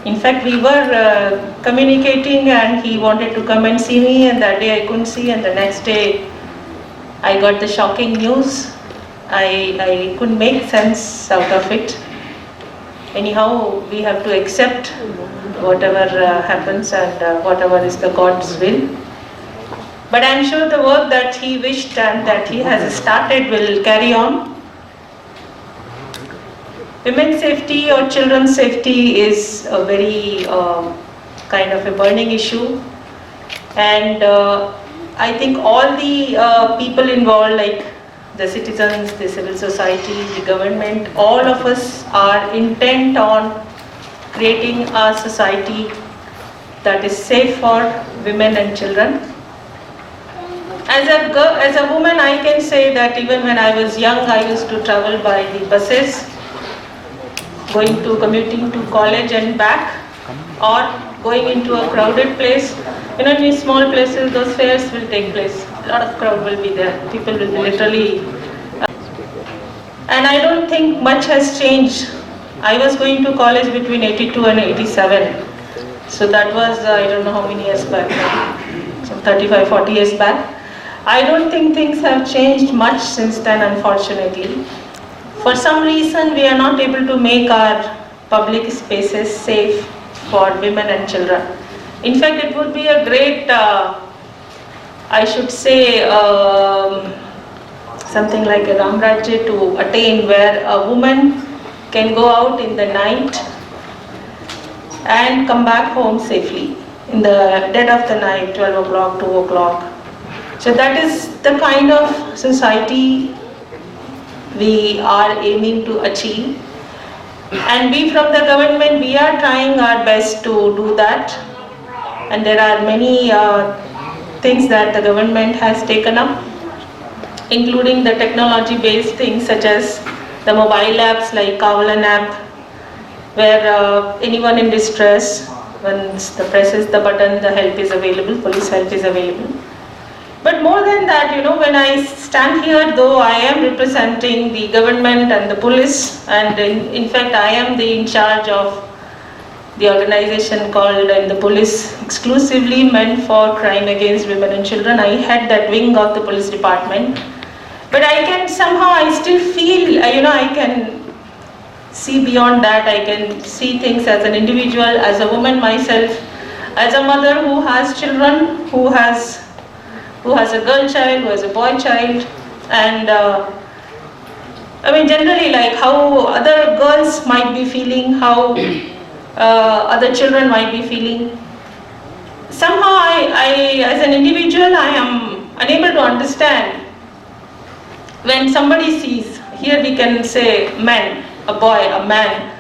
In fact, we were communicating and he wanted to come and see me, and that day I couldn't see, and the next day I got the shocking news. I couldn't make sense out of it. Anyhow, we have to accept whatever happens and whatever is the God's will. But I'm sure the work that he wished and that he has started will carry on. Women's safety or children's safety is a very kind of a burning issue, and I think all the people involved, like the citizens, the civil society, the government, all of us are intent on creating a society that is safe for women and children. As a woman, I can say that even when I was young, I used to travel by the buses, commuting to college and back, or going into a crowded place. You know, in small places, those fairs will take place. A lot of crowd will be there. People will be literally. And I don't think much has changed. I was going to college between 82 and 87. So that was, I don't know how many years back, some 35, 40 years back. I don't think things have changed much since then, unfortunately. For some reason, we are not able to make our public spaces safe for women and children. In fact, it would be a great, I should say, something like a Ramrajya to attain, where a woman can go out in the night and come back home safely in the dead of the night, 12 o'clock, 2 o'clock. So that is the kind of society we are aiming to achieve, and we from the government, we are trying our best to do that, and there are many things that the government has taken up, including the technology based things such as the mobile apps like Kavalan app, where anyone in distress, once the presses the button, the help is available, police help is available. But more than that, you know, when I stand here, though I am representing the government and the police, and in fact I am in charge of the organization called the police exclusively meant for crime against women and children. I head that wing of the police department. But I can somehow, I still feel, you know, I can see beyond that. I can see things as an individual, as a woman myself, as a mother who has children, who has a girl child, who has a boy child, and I mean generally like how other girls might be feeling, how other children might be feeling. Somehow I as an individual, I am unable to understand when somebody sees, here we can say men, a boy, a man,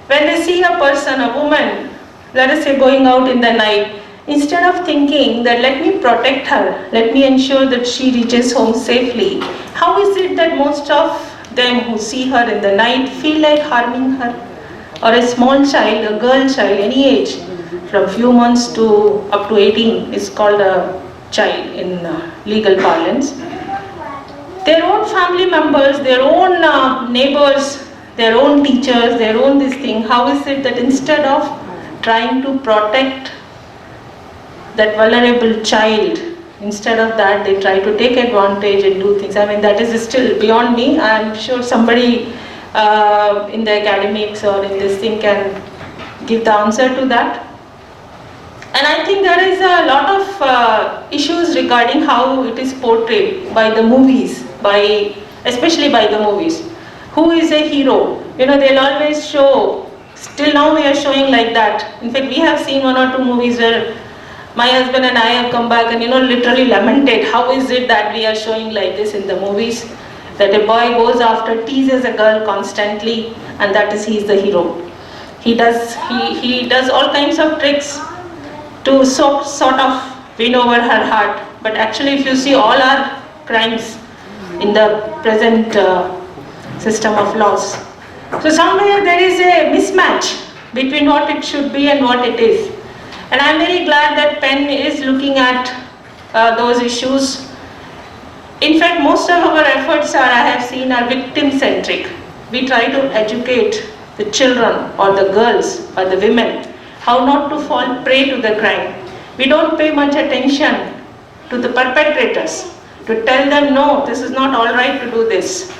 when they see a person, a woman, let us say going out in the night, instead of thinking that let me protect her, let me ensure that she reaches home safely, how is it that most of them who see her in the night feel like harming her? Or a small child, a girl child, any age, from few months to up to 18 is called a child in legal parlance. Their own family members, their own neighbors, their own teachers, their own this thing, how is it that instead of trying to protect that vulnerable child, instead of that they try to take advantage and do things? I mean, that is still beyond me. I'm sure somebody in the academics or in this thing can give the answer to that. And I think there is a lot of issues regarding how it is portrayed by the movies, especially by the movies. Who is a hero? You know, they'll always show, still now we are showing like that. In fact, we have seen 1 or 2 movies where my husband and I have come back and, you know, literally lamented, how is it that we are showing like this in the movies, that a boy goes after, teases a girl constantly, and that is, he is the hero. He does all kinds of tricks to sort of win over her heart. But actually, if you see all our crimes in the present system of laws, so somewhere there is a mismatch between what it should be and what it is. And I'm very glad that PENN is looking at those issues. In fact, most of our efforts I have seen are victim-centric. We try to educate the children or the girls or the women how not to fall prey to the crime. We don't pay much attention to the perpetrators, to tell them, no, this is not all right to do this.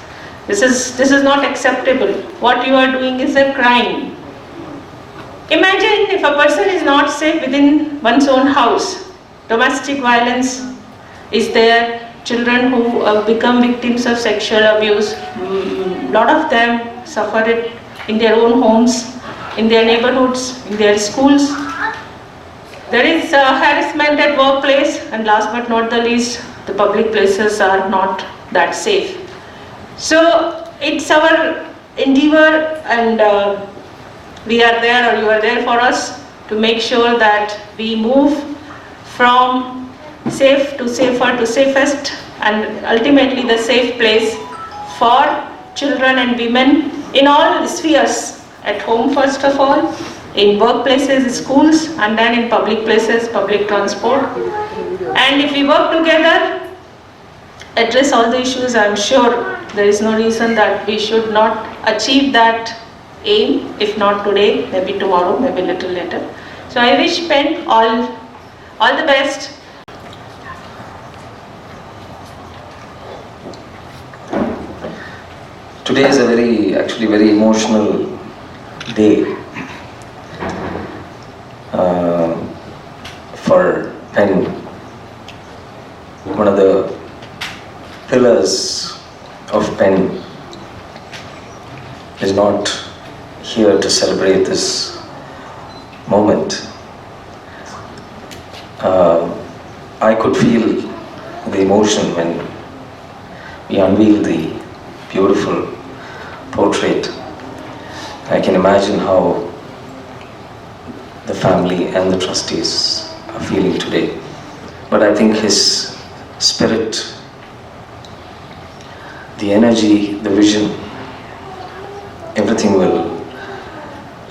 This is not acceptable. What you are doing is a crime. Imagine if a person is not safe within one's own house. Domestic violence is there, children who become victims of sexual abuse, a lot of them suffer it in their own homes, in their neighborhoods, in their schools. There is harassment at workplace, and last but not the least, the public places are not that safe. So it's our endeavor, and we are there, or you are there for us, to make sure that we move from safe to safer to safest, and ultimately the safe place for children and women in all spheres, at home first of all, in workplaces, schools, and then in public places, public transport. And if we work together, address all the issues, I am sure there is no reason that we should not achieve that aim, if not today, maybe tomorrow, maybe a little later. So I wish PENN all the best. Today is a actually very emotional day for PENN. One of the pillars of PENN is not here to celebrate this moment. I could feel the emotion when we unveiled the beautiful portrait. I can imagine how the family and the trustees are feeling today. But I think his spirit, the energy, the vision, everything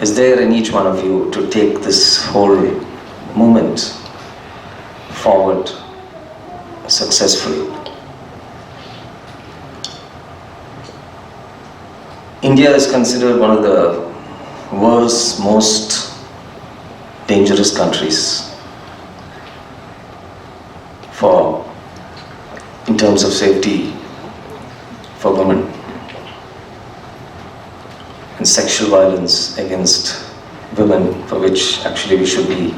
is there in each one of you to take this whole movement forward successfully. India is considered one of the world's most dangerous countries in terms of safety for women and sexual violence against women, for which actually we should be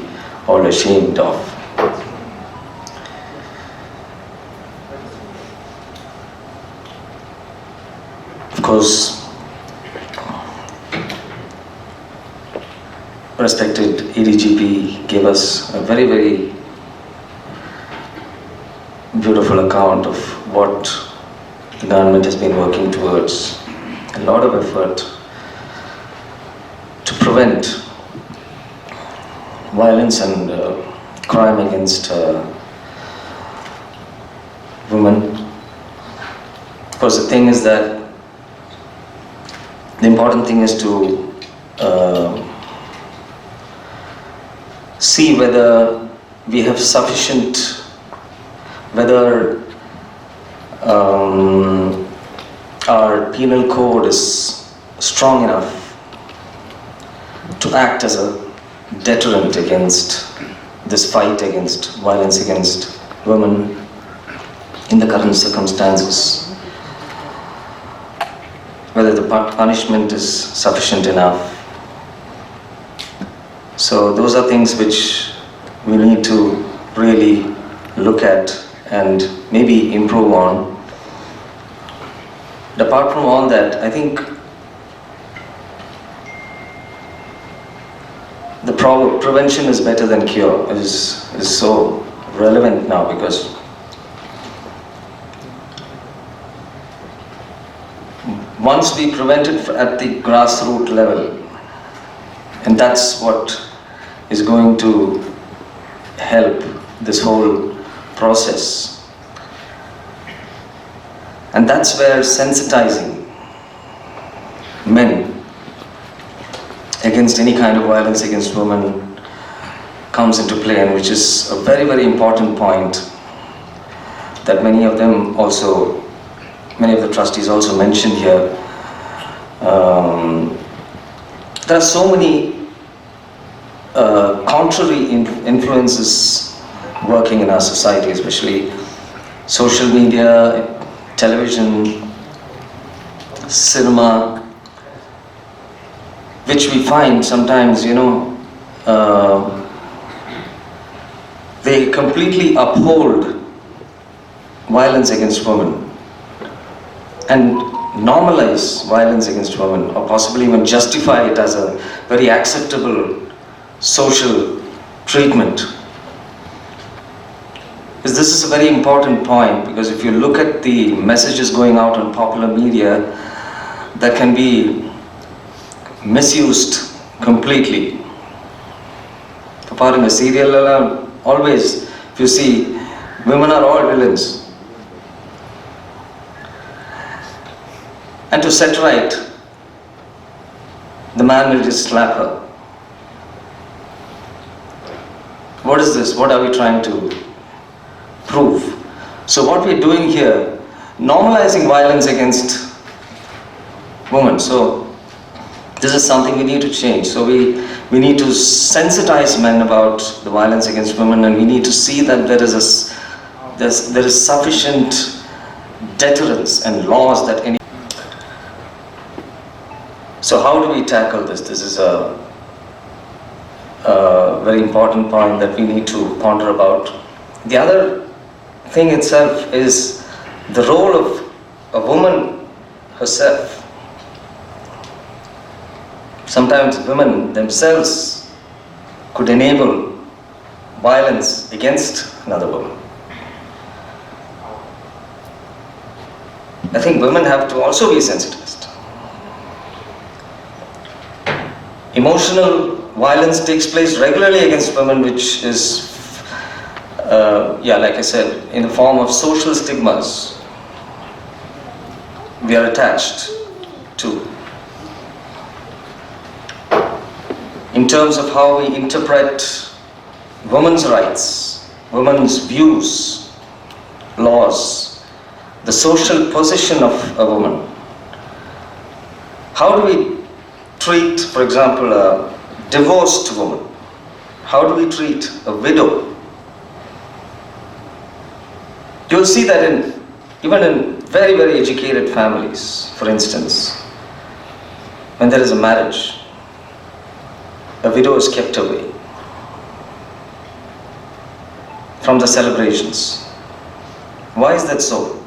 all ashamed of. Of course, respected ADGP gave us a very, very beautiful account of what the government has been working towards. A lot of effort to prevent violence and crime against women. Of course, the thing is that the important thing is to see whether we have sufficient, whether our penal code is strong enough to act as a deterrent against this fight against violence against women in the current circumstances. Whether the punishment is sufficient enough. So those are things which we need to really look at and maybe improve on. But apart from all that, I think the prevention is better than cure is so relevant now, because once we prevent it at the grassroots level, and that's what is going to help this whole process. And that's where sensitizing men against any kind of violence against women comes into play, and which is a very, very important point that many of the trustees also mentioned here. There are so many contrary influences working in our society, especially social media, television, cinema, which we find sometimes, they completely uphold violence against women and normalize violence against women, or possibly even justify it as a very acceptable social treatment. This is a very important point, because if you look at the messages going out on popular media, that can be misused completely. Apart serial, always, if you see, women are all villains. And to set right, the man will just slap her. What is this? What are we trying to prove? So what we're doing here, normalizing violence against women. So this is something we need to change. So we need to sensitize men about the violence against women, and we need to see that there is sufficient deterrence and laws that any. So how do we tackle this? This is a very important point that we need to ponder about. The other thing itself is the role of a woman herself. Sometimes women themselves could enable violence against another woman. I think women have to also be sensitized. Emotional violence takes place regularly against women, which is, like I said, in the form of social stigmas we are attached to. In terms of how we interpret women's rights, women's views, laws, the social position of a woman. How do we treat, for example, a divorced woman? How do we treat a widow? You'll see that even in very, very educated families, for instance, when there is a marriage, a widow is kept away from the celebrations. Why is that so?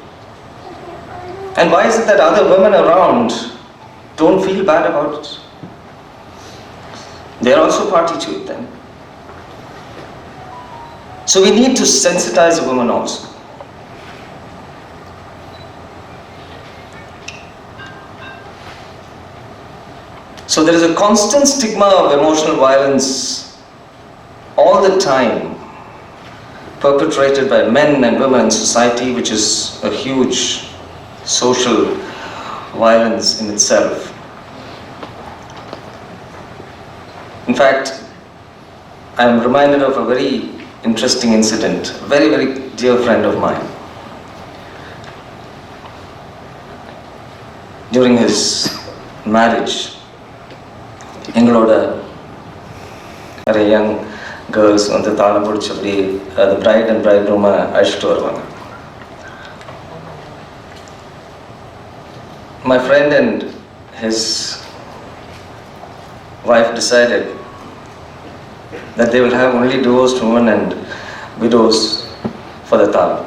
And why is it that other women around don't feel bad about it? They are also party to it then. So we need to sensitize a woman also. So there is a constant stigma of emotional violence all the time, perpetrated by men and women in society, which is a huge social violence in itself. In fact, I am reminded of a very interesting incident, a very, very dear friend of mine. During his marriage, the young girls on the the bride and bridegroom my friend and his wife decided that they will have only divorced women and widows for the tala.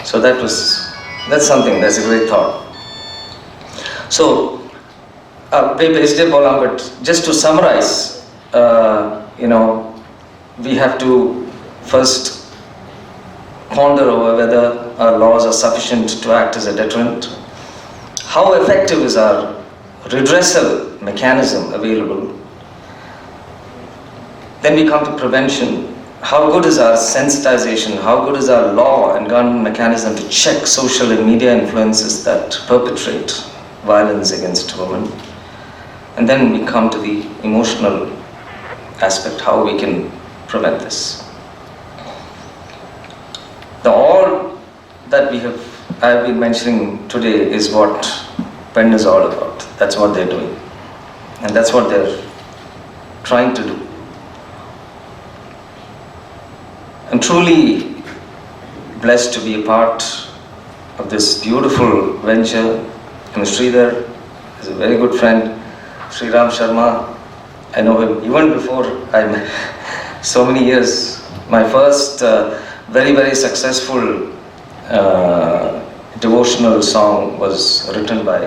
So that's something, that's a great thought. So, but just to summarize, we have to first ponder over whether our laws are sufficient to act as a deterrent. How effective is our redressal mechanism available? Then we come to prevention. How good is our sensitization? How good is our law and government mechanism to check social and media influences that perpetrate violence against women? And then we come to the emotional aspect, how we can prevent this. All that I've been mentioning today is what PENN is all about. That's what they're doing. And that's what they're trying to do. I'm truly blessed to be a part of this beautiful venture. And Sridhar is a very good friend. Sriram Sharma, I know him even before I met, so many years. My first very, very successful devotional song was written by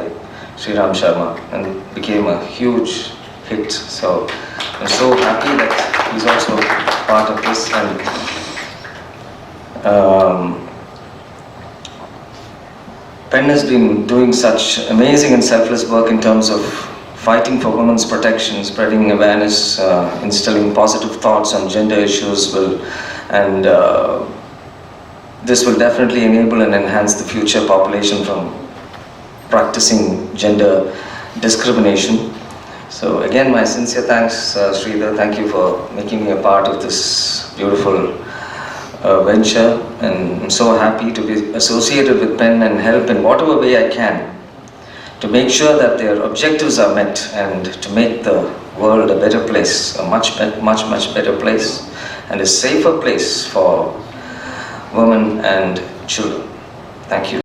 Sriram Sharma and became a huge hit. So I'm so happy that he's also part of this. And PENN has been doing such amazing and selfless work in terms of fighting for women's protection, spreading awareness, instilling positive thoughts on gender issues, and this will definitely enable and enhance the future population from practicing gender discrimination. So again, my sincere thanks, Sridhar. Thank you for making me a part of this beautiful venture, and I'm so happy to be associated with PENN and help in whatever way I can to make sure that their objectives are met and to make the world a better place, a much better place, and a safer place for women and children. Thank you.